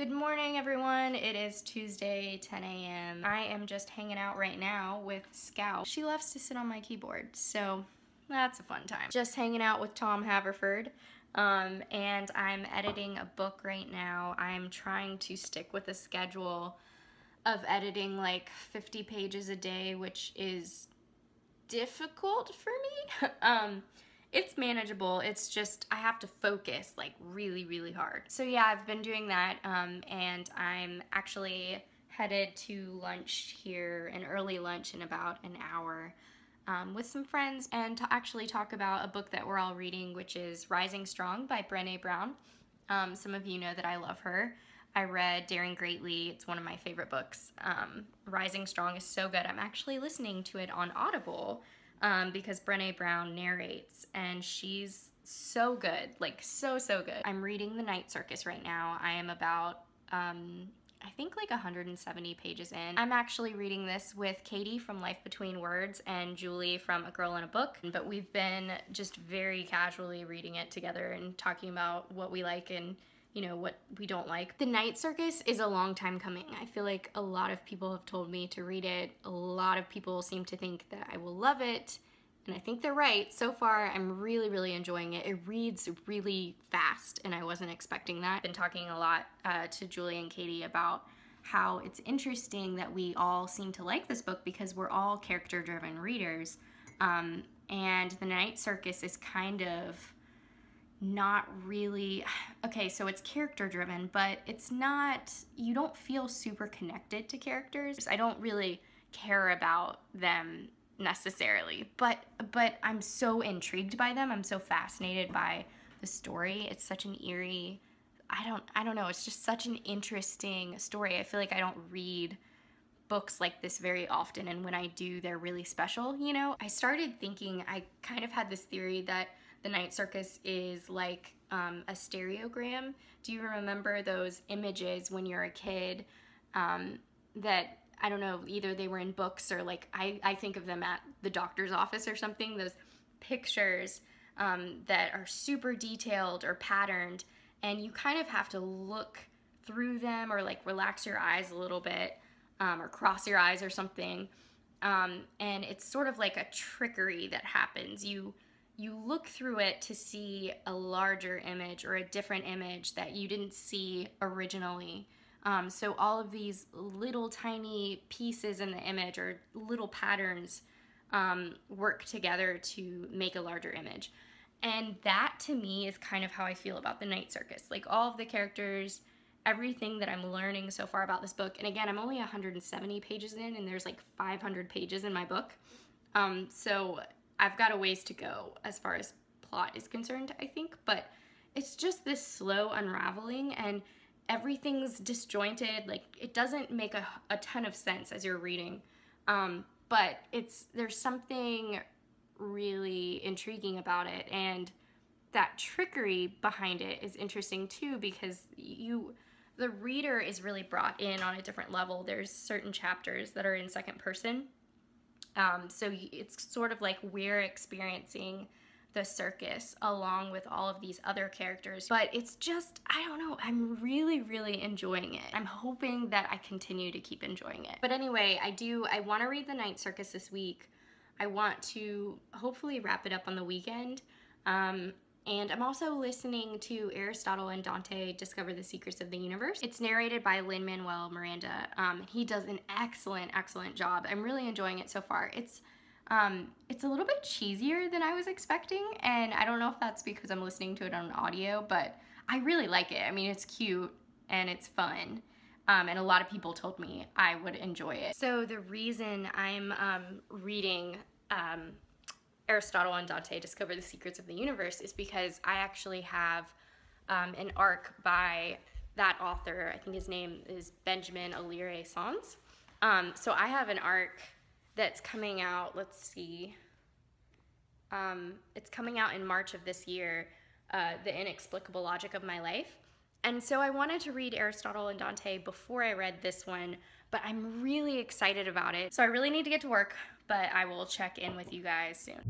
Good morning, everyone. It is Tuesday, 10 a.m. I am just hanging out right now with Scout. She loves to sit on my keyboard, so that's a fun time. Just hanging out with Tom Haverford, and I'm editing a book right now. I'm trying to stick with a schedule of editing like 50 pages a day, which is difficult for me. It's manageable, it's just I have to focus like really hard. So yeah, I've been doing that, and I'm actually headed to lunch here, an early lunch in about an hour, with some friends, and to actually talk about a book that we're all reading, which is Rising Strong by Brené Brown. Some of you know that I love her. I read Daring Greatly, it's one of my favorite books. Rising Strong is so good. I'm actually listening to it on Audible, because Brené Brown narrates, and she's so good, like so good. I'm reading The Night Circus right now. I am about, I think like 170 pages in. I'm actually reading this with Katie from Life Between Words and Julie from A Girl in a Book, but we've been just very casually reading it together and talking about what we like and you know, what we don't like. The Night Circus is a long time coming. I feel like a lot of people have told me to read it. A lot of people seem to think that I will love it, and I think they're right. So far, I'm really enjoying it. It reads really fast, and I wasn't expecting that. I've been talking a lot to Julie and Katie about how it's interesting that we all seem to like this book because we're all character-driven readers, and The Night Circus is kind of not really, okay, so it's character driven, but it's not, you don't feel super connected to characters. I don't really care about them necessarily, but I'm so intrigued by them. I'm so fascinated by the story. It's such an eerie, I don't know, it's just such an interesting story. I feel like I don't read books like this very often, and when I do, they're really special, you know? I started thinking, I kind of had this theory that The Night Circus is like a stereogram. Do you remember those images when you're a kid that, I don't know, either they were in books or like, I think of them at the doctor's office or something, those pictures that are super detailed or patterned, and you kind of have to look through them or like relax your eyes a little bit, or cross your eyes or something, and it's sort of like a trickery that happens. You look through it to see a larger image or a different image that you didn't see originally. So all of these little tiny pieces in the image or little patterns work together to make a larger image. And that to me is kind of how I feel about The Night Circus. Like all of the characters, everything that I'm learning so far about this book, and again, I'm only 170 pages in, and there's like 500 pages in my book. So I've got a ways to go as far as plot is concerned, I think, but it's just this slow unraveling, and everything's disjointed. Like, it doesn't make a ton of sense as you're reading, but there's something really intriguing about it, and that trickery behind it is interesting too, because the reader is really brought in on a different level. There's certain chapters that are in second person. So it's sort of like we're experiencing the circus along with all of these other characters, but it's just, I don't know, I'm really enjoying it. I'm hoping that I continue to keep enjoying it. But anyway, I want to read The Night Circus this week. I want to hopefully wrap it up on the weekend. And I'm also listening to Aristotle and Dante Discover the Secrets of the Universe. It's narrated by Lin-Manuel Miranda. He does an excellent job. I'm really enjoying it so far. It's a little bit cheesier than I was expecting, and I don't know if that's because I'm listening to it on audio, but I really like it. I mean, it's cute and it's fun. And a lot of people told me I would enjoy it. So the reason I'm reading Aristotle and Dante Discover the Secrets of the Universe is because I actually have an arc by that author. I think his name is Benjamin Alire-Sans. So I have an arc that's coming out, let's see, it's coming out in March of this year, The Inexplicable Logic of My Life. And so I wanted to read Aristotle and Dante before I read this one, but I'm really excited about it. So I really need to get to work, but I will check in with you guys soon.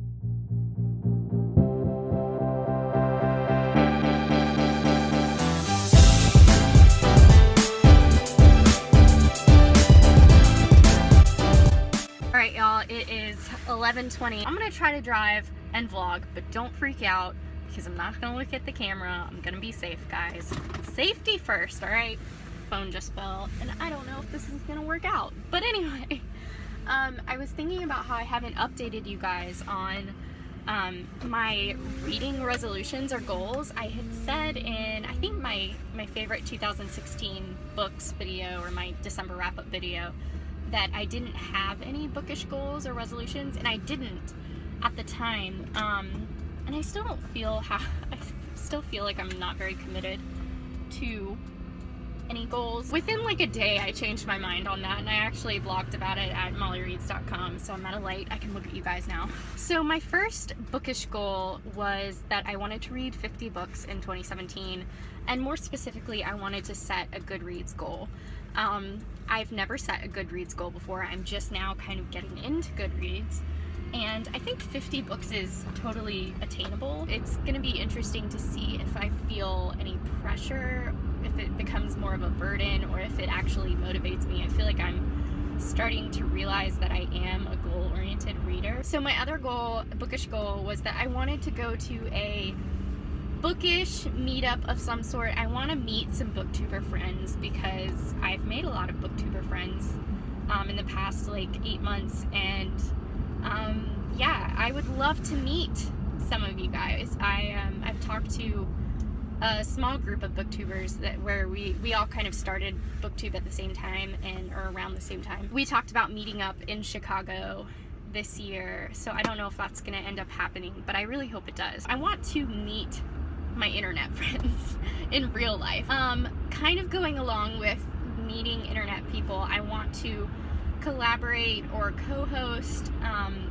11:20. I'm gonna try to drive and vlog, but don't freak out because I'm not gonna look at the camera. I'm gonna be safe, guys. Safety first, all right? Phone just fell, and I don't know if this is gonna work out. But anyway, I was thinking about how I haven't updated you guys on my reading resolutions or goals. I had said in, I think my favorite 2016 books video, or my December wrap-up video, that I didn't have any bookish goals or resolutions, and I didn't at the time. And I still don't feel I still feel like I'm not very committed to any goals. Within like a day, I changed my mind on that, and I actually blogged about it at molliereads.com, so I'm at a light. I can look at you guys now. So my first bookish goal was that I wanted to read 50 books in 2017, and more specifically, I wanted to set a Goodreads goal. I've never set a Goodreads goal before. I'm just now kind of getting into Goodreads, and I think 50 books is totally attainable. It's going to be interesting to see if I feel any pressure, if it becomes more of a burden, or if it actually motivates me. I feel like I'm starting to realize that I am a goal-oriented reader. So my other goal, bookish goal, was that I wanted to go to a bookish meetup of some sort. I want to meet some booktuber friends because I've made a lot of booktuber friends in the past like 8 months, and yeah, I would love to meet some of you guys. I've talked to a small group of booktubers where we all kind of started booktube at the same time, or around the same time. We talked about meeting up in Chicago this year, so I don't know if that's gonna end up happening, but I really hope it does. I want to meet my internet friends in real life. Kind of going along with meeting internet people, I want to collaborate or co-host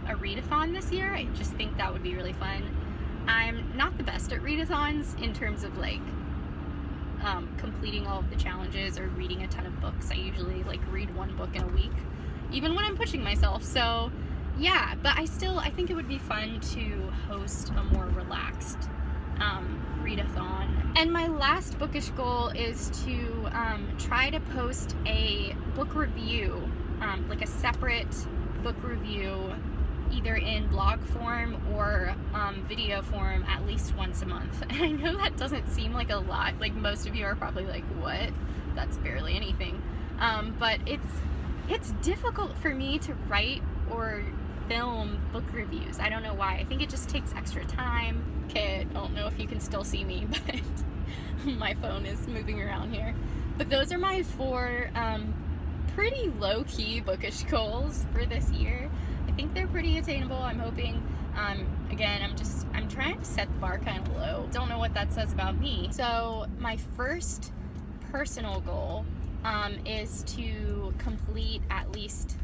a readathon this year. I just think that would be really fun. I'm not the best at readathons in terms of like completing all of the challenges or reading a ton of books. I usually like read 1 book in a week, even when I'm pushing myself. So yeah, but I think it would be fun to host a more relaxed readathon. And my last bookish goal is to try to post a book review, like a separate book review, either in blog form or video form, at least once a month. And I know that doesn't seem like a lot. Like, most of you are probably like, what? That's barely anything. But it's difficult for me to write or film book reviews. I don't know why. I think it just takes extra time. Okay, I don't know if you can still see me, but my phone is moving around here. But those are my 4 pretty low-key bookish goals for this year. I think they're pretty attainable. I'm hoping. Again, I'm trying to set the bar kind of low. Don't know what that says about me. So my first personal goal is to complete at least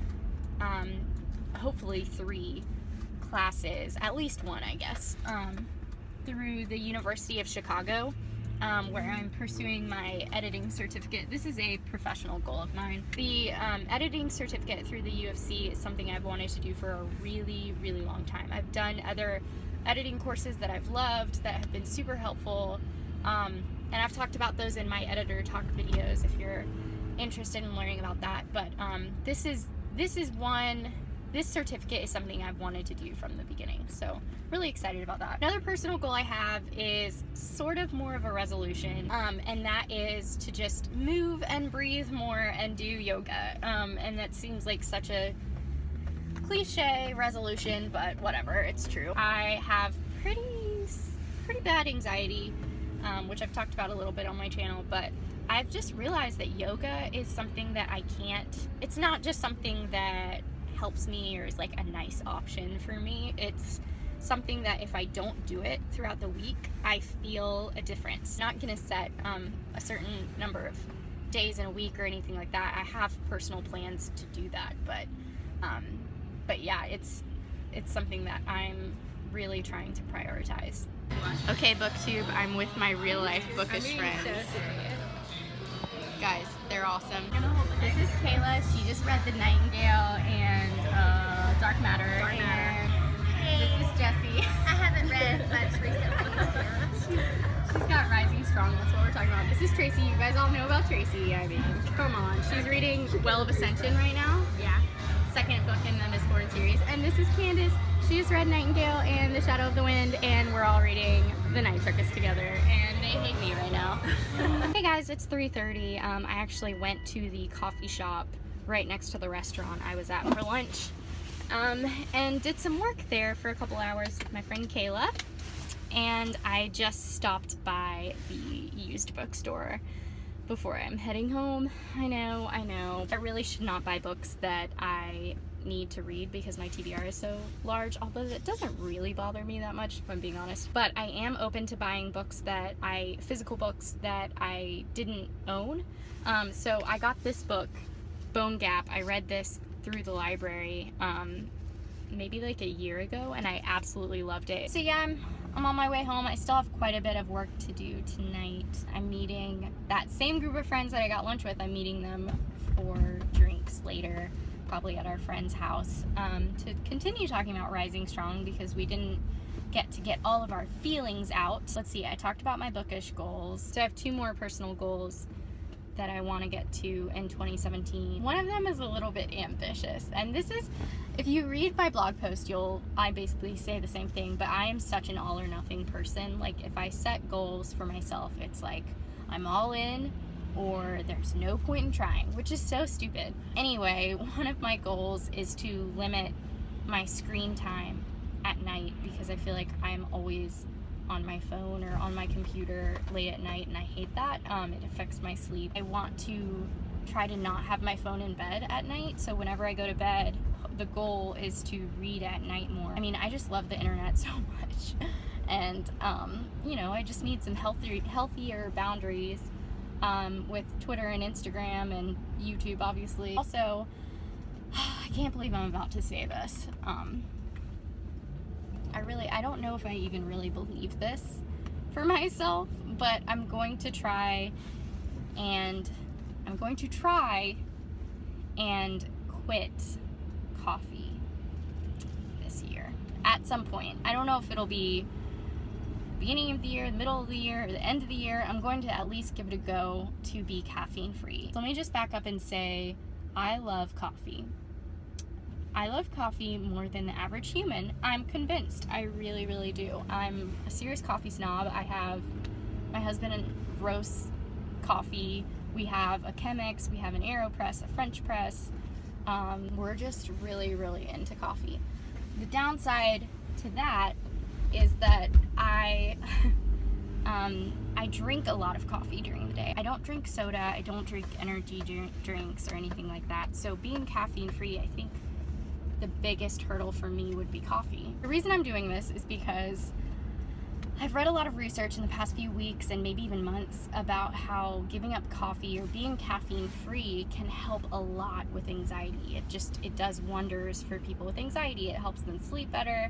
hopefully 3 classes, at least 1, I guess, through the University of Chicago, where I'm pursuing my editing certificate. This is a professional goal of mine. The editing certificate through the UFC is something I've wanted to do for a really, really long time. I've done other editing courses that I've loved, that have been super helpful, and I've talked about those in my editor talk videos if you're interested in learning about that. But this certificate is something I've wanted to do from the beginning, so really excited about that. Another personal goal I have is sort of more of a resolution, and that is to just move and breathe more and do yoga. And that seems like such a cliche resolution, but whatever, it's true. I have pretty bad anxiety, which I've talked about a little bit on my channel, but I've just realized that yoga is something that it's not just something that helps me or is like a nice option for me. It's something that if I don't do it throughout the week, I feel a difference. Not gonna set a certain number of days in a week or anything like that. I have personal plans to do that, but yeah, it's something that I'm really trying to prioritize. Okay, BookTube, I'm with my real life bookish friends. So guys, they're awesome. This is Kayla. She just read The Nightingale and Dark Matter. Hey. This is Jessie. I haven't read much recently. She's got Rising Strong. That's what we're talking about. This is Tracy. You guys all know about Tracy. I mean, come on. She's reading Well of Ascension right now. Yeah. second book in the Miss Ford series. And this is Candace. She just read Nightingale and The Shadow of the Wind, and we're all reading The Night Circus together, and they hate me right now. Hey guys, it's 3:30. I actually went to the coffee shop right next to the restaurant I was at for lunch, and did some work there for a couple hours with my friend Kayla. And I just stopped by the used bookstore before I'm heading home. I know. I really should not buy books that I need to read because my TBR is so large, although that doesn't really bother me that much if I'm being honest. But I am open to buying books physical books that I didn't own. So I got this book, Bone Gap. I read this through the library maybe like a year ago, and I absolutely loved it. So yeah, I'm on my way home. I still have quite a bit of work to do tonight. I'm meeting that same group of friends that I got lunch with. I'm meeting them for drinks later, probably at our friend's house, to continue talking about Rising Strong because we didn't get all of our feelings out. Let's see, I talked about my bookish goals. So I have 2 more personal goals that I want to get to in 2017. One of them is a little bit ambitious, and this is, if you read my blog post, I basically say the same thing, but I am such an all or nothing person. Like, if I set goals for myself, it's like I'm all in or there's no point in trying, which is so stupid. Anyway, one of my goals is to limit my screen time at night because I feel like I'm always on my phone or on my computer late at night, and I hate that. It affects my sleep. I want to try to not have my phone in bed at night, so whenever I go to bed, the goal is to read at night more. I mean, I just love the internet so much, and you know, I just need some healthier boundaries with Twitter and Instagram and YouTube, obviously. Also, I can't believe I'm about to say this. I don't know if I even really believe this for myself, but I'm going to try and quit coffee this year at some point. I don't know if it'll be the beginning of the year, the middle of the year, or the end of the year. I'm going to at least give it a go to be caffeine free. So let me just back up and say I love coffee. I love coffee more than the average human. I'm convinced. I really, really do. I'm a serious coffee snob. My husband roasts coffee. We have a Chemex, we have an AeroPress, a French press. We're just really, really into coffee. The downside to that is that I drink a lot of coffee during the day. I don't drink soda, I don't drink energy drinks or anything like that. So being caffeine free, I think the biggest hurdle for me would be coffee. The reason I'm doing this is because I've read a lot of research in the past few weeks and maybe even months about how giving up coffee or being caffeine free can help a lot with anxiety. It does wonders for people with anxiety. It helps them sleep better,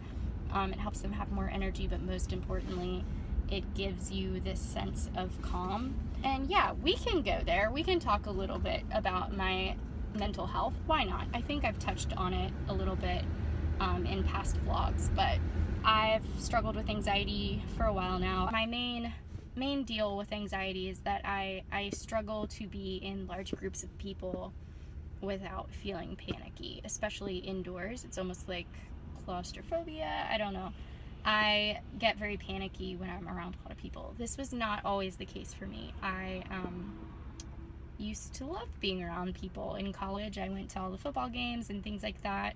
it helps them have more energy, but most importantly, it gives you this sense of calm. And yeah, we can go there. We can talk a little bit about my mental health. Why not? I think I've touched on it a little bit in past vlogs, but I've struggled with anxiety for a while now. My main deal with anxiety is that I struggle to be in large groups of people without feeling panicky, especially indoors. It's almost like claustrophobia. I don't know. I get very panicky when I'm around a lot of people. This was not always the case for me. I used to love being around people. In college, I went to all the football games and things like that.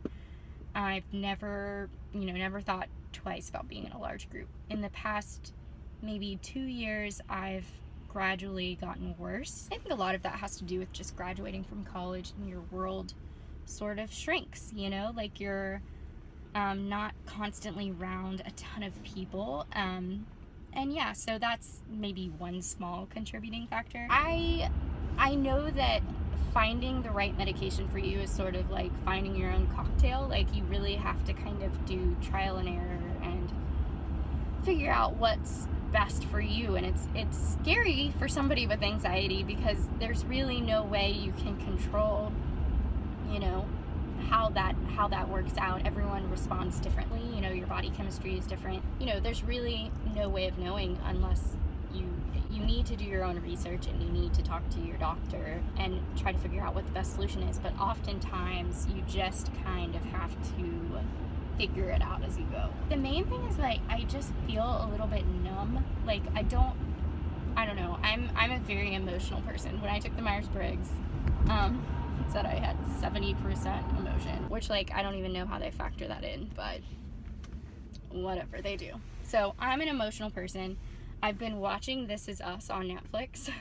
I've never thought twice about being in a large group. In the past maybe 2 years, I've gradually gotten worse. I think a lot of that has to do with just graduating from college and your world sort of shrinks, you know, like you're not constantly around a ton of people. And yeah, so that's maybe one small contributing factor. I know that finding the right medication for you is sort of like finding your own cocktail. Like, you really have to kind of do trial and error and figure out what's best for you. And it's scary for somebody with anxiety because there's really no way you can control, you know, how that works out. Everyone responds differently. You know, your body chemistry is different. You know, there's really no way of knowing unless you need to do your own research, and you need to talk to your doctor and try to figure out what the best solution is. But oftentimes you just kind of have to figure it out as you go. The main thing is, like, I just feel a little bit numb. Like, I don't know. I'm a very emotional person. When I took the Myers-Briggs, it said I had 70% emotion, which, like, I don't even know how they factor that in, but whatever, they do. So I'm an emotional person. I've been watching This Is Us on Netflix,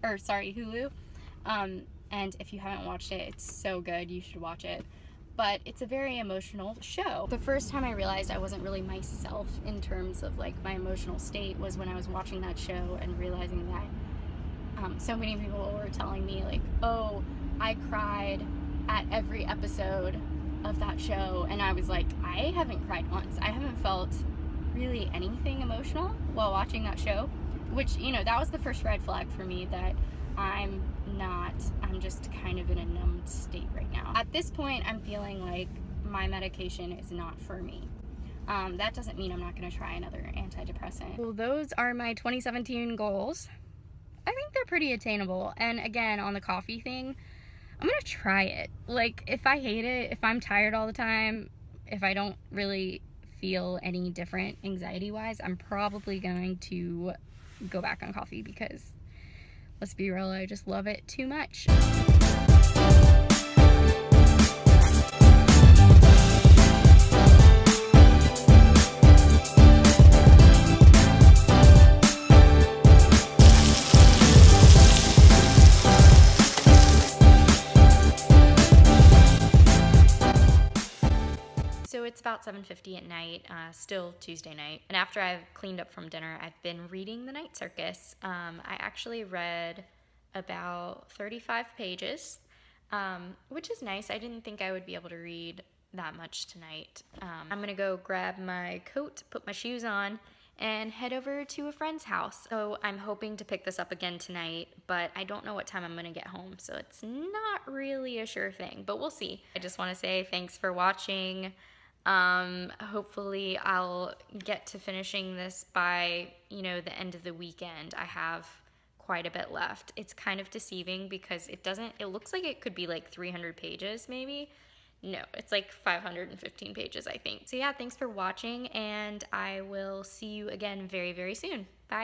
or sorry, Hulu, and if you haven't watched it, it's so good, you should watch it. But it's a very emotional show. The first time I realized I wasn't really myself in terms of, like, my emotional state was when I was watching that show and realizing that so many people were telling me, like, oh, I cried at every episode of that show, and I was like, I haven't cried once. I haven't felt really anything emotional while watching that show, which, you know, that was the first red flag for me, that I'm just kind of in a numbed state right now. At this point, I'm feeling like my medication is not for me. That doesn't mean I'm not going to try another antidepressant. Well, those are my 2017 goals. I think they're pretty attainable. And again, on the coffee thing, I'm going to try it. Like, if I hate it, if I'm tired all the time, if I don't really feel any different anxiety-wise, I'm probably going to go back on coffee because, let's be real, I just love it too much. So it's about 7:50 at night, still Tuesday night, and after I've cleaned up from dinner, I've been reading The Night Circus. I actually read about 35 pages, which is nice. I didn't think I would be able to read that much tonight. I'm gonna go grab my coat, put my shoes on, and head over to a friend's house. So I'm hoping to pick this up again tonight, but I don't know what time I'm gonna get home, so it's not really a sure thing, but we'll see. I just wanna say thanks for watching. Hopefully I'll get to finishing this by, you know, the end of the weekend. I have quite a bit left. It's kind of deceiving because it looks like it could be like 300 pages maybe. No, it's like 515 pages, I think. So yeah, thanks for watching, and I will see you again very, very soon. Bye.